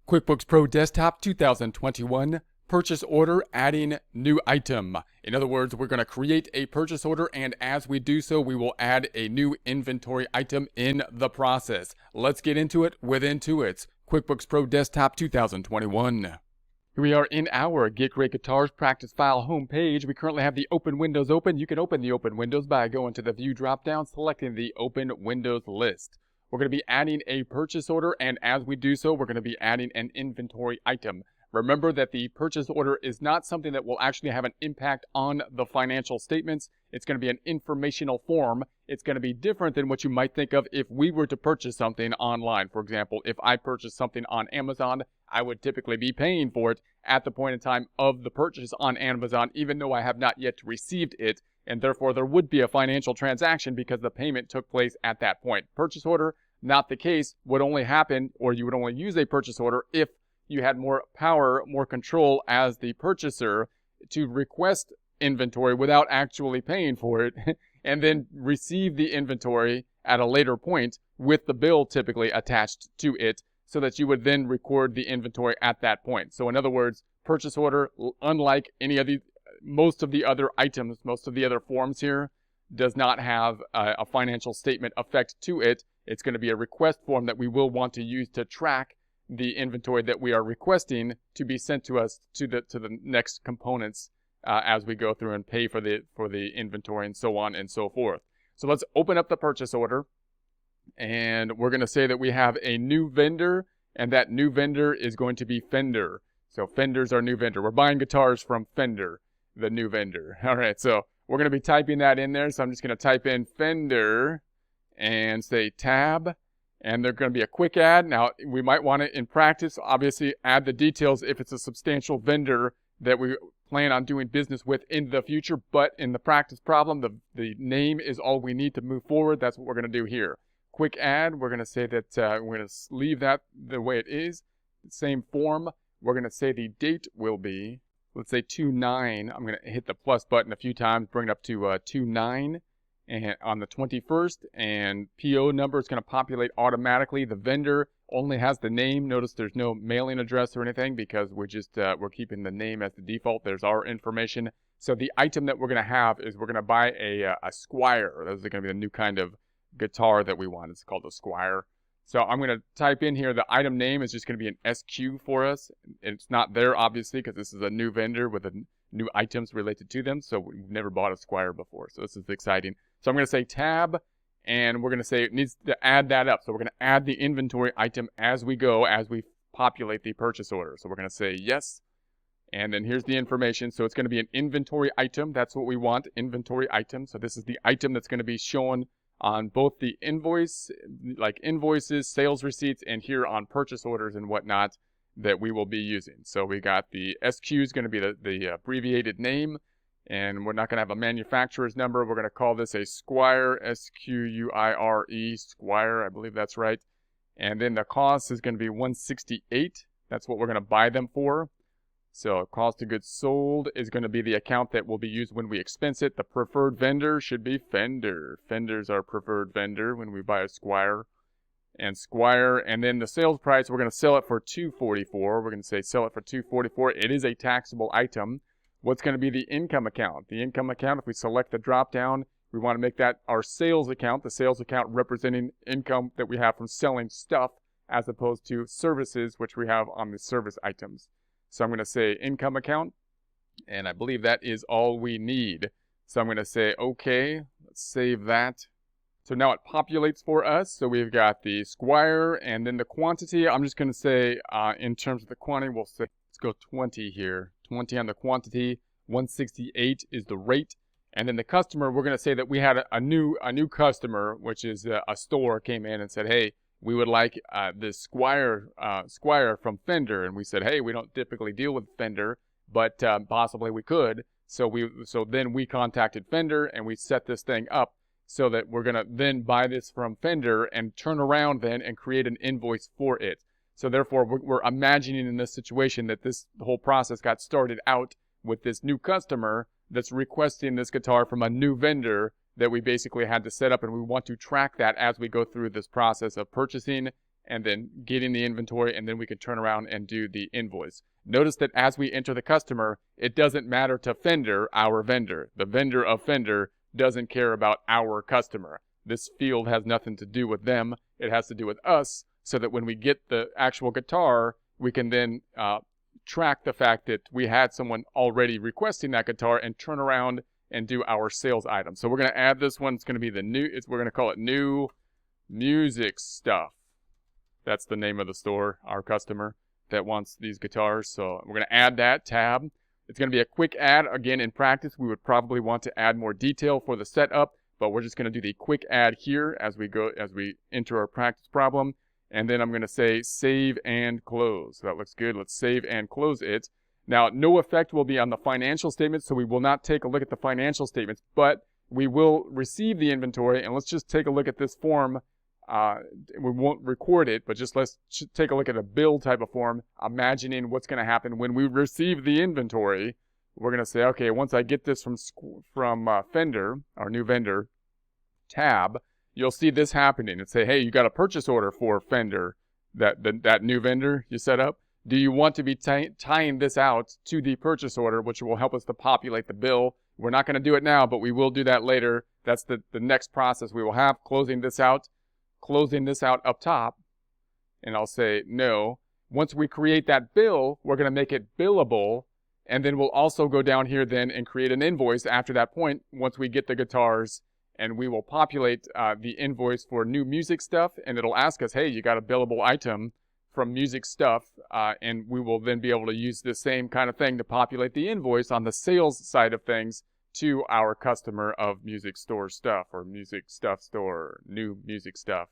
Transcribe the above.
QuickBooks Pro Desktop 2021 purchase order adding new item. In other words, we're going to create a purchase order, and as we do so, we will add a new inventory item in the process. Let's get into it with Intuit's QuickBooks Pro Desktop 2021. Here we are in our Get Great Guitars practice file homepage. We currently have the open windows open. You can open the open windows by going to the view dropdown, selecting the open windows list. We're going to be adding a purchase order, and as we do so, we're going to be adding an inventory item. Remember that the purchase order is not something that will actually have an impact on the financial statements. It's going to be an informational form. It's going to be different than what you might think of if we were to purchase something online. For example, if I purchased something on Amazon, I would typically be paying for it at the point in time of the purchase on Amazon, even though I have not yet received it. And therefore, there would be a financial transaction because the payment took place at that point. Purchase order, not the case, would only happen, or you would only use a purchase order if you had more power, more control as the purchaser to request inventory without actually paying for it, and then receive the inventory at a later point with the bill typically attached to it, so that you would then record the inventory at that point. So in other words, purchase order, unlike most of the other items, most of the other forms here, does not have a financial statement effect to it. It's going to be a request form that we will want to use to track the inventory that we are requesting to be sent to us to the next components as we go through and pay for the inventory and so on and so forth. So let's open up the purchase order, and we're going to say that we have a new vendor, and that new vendor is going to be Fender. So Fender's our new vendor. We're buying guitars from Fender, the new vendor. All right, so we're going to be typing that in there. So I'm just going to type in Fender and say tab, and there's going to be a quick add. Now, we might want to, in practice, obviously add the details if it's a substantial vendor that we plan on doing business with in the future, but in the practice problem, the name is all we need to move forward. That's what we're going to do here. Quick add, we're going to say that we're going to leave that the way it is. The same form, we're going to say the date will be, let's say 2/9. I'm going to hit the plus button a few times, bring it up to 2/9. And on the 21st, and PO number is going to populate automatically. The vendor only has the name. Notice there's no mailing address or anything because we're keeping the name as the default. There's our information. So the item that we're going to have is we're going to buy a Squire. This is going to be the new kind of guitar that we want. It's called a Squire. So I'm going to type in here, the item name is just going to be an SQ for us. It's not there, obviously, because this is a new vendor with new items related to them. So we've never bought a Squire before. So this is exciting. So I'm going to say tab, and we're going to say it needs to add that up. So we're going to add the inventory item as we go, as we populate the purchase order. So we're going to say yes, and then here's the information. So it's going to be an inventory item. That's what we want, inventory item. So this is the item that's going to be shown on both the invoice, like invoices, sales receipts, and here on purchase orders and whatnot that we will be using. So we got the SQ is going to be the abbreviated name. And we're not going to have a manufacturer's number. We're going to call this a Squire, S-Q-U-I-R-E, Squire, I believe that's right. And then the cost is going to be $168. That's what we're going to buy them for. So cost of goods sold is going to be the account that will be used when we expense it. The preferred vendor should be Fender. Fender's our preferred vendor when we buy a Squire. And Squire, and then the sales price, we're going to sell it for $244. We're going to say sell it for $244. It is a taxable item. What's going to be the income account? The income account, if we select the drop down, we want to make that our sales account, the sales account representing income that we have from selling stuff as opposed to services, which we have on the service items. So I'm going to say income account, and I believe that is all we need. So I'm going to say okay, let's save that. So now it populates for us. So we've got the Squire, and then the quantity, I'm just going to say in terms of the quantity, we'll say, let's go 20 here. 20 on the quantity, 168 is the rate, and then the customer, we're going to say that we had a new customer, which is a store, came in and said, hey, we would like this Squire from Fender, and we said, hey, we don't typically deal with Fender, but possibly we could. So then we contacted Fender and we set this thing up so that we're going to then buy this from Fender and turn around then and create an invoice for it. So therefore, we're imagining in this situation that this whole process got started out with this new customer that's requesting this guitar from a new vendor that we basically had to set up, and we want to track that as we go through this process of purchasing and then getting the inventory, and then we can turn around and do the invoice. Notice that as we enter the customer, it doesn't matter to Fender, our vendor. The vendor of Fender doesn't care about our customer. This field has nothing to do with them. It has to do with us, so that when we get the actual guitar, we can then track the fact that we had someone already requesting that guitar and turn around and do our sales item. So we're going to add this one. It's going to be the new, we're going to call it New Music Stuff. That's the name of the store, our customer that wants these guitars. So we're going to add that tab. It's going to be a quick add. Again, in practice, we would probably want to add more detail for the setup, but we're just going to do the quick add here as we enter our practice problem. And then I'm going to say save and close. So that looks good. Let's save and close it. Now, no effect will be on the financial statements, so we will not take a look at the financial statements, but we will receive the inventory. And let's just take a look at this form. We won't record it, but just let's take a look at a bill type of form, imagining what's going to happen when we receive the inventory. We're going to say, okay, once I get this from Fender, our new vendor tab, you'll see this happening. And say, hey, you got a purchase order for Fender, that new vendor you set up. Do you want to be tying this out to the purchase order, which will help us to populate the bill? We're not going to do it now, but we will do that later. That's the next process we will have, closing this out up top. And I'll say no. Once we create that bill, we're going to make it billable. And then we'll also go down here then and create an invoice after that point once we get the guitars. And we will populate the invoice for New Music Stuff. And it'll ask us, hey, you got a billable item from Music Stuff. And we will then be able to use the same kind of thing to populate the invoice on the sales side of things to our customer of Music Store Stuff or Music Stuff Store, New Music Stuff.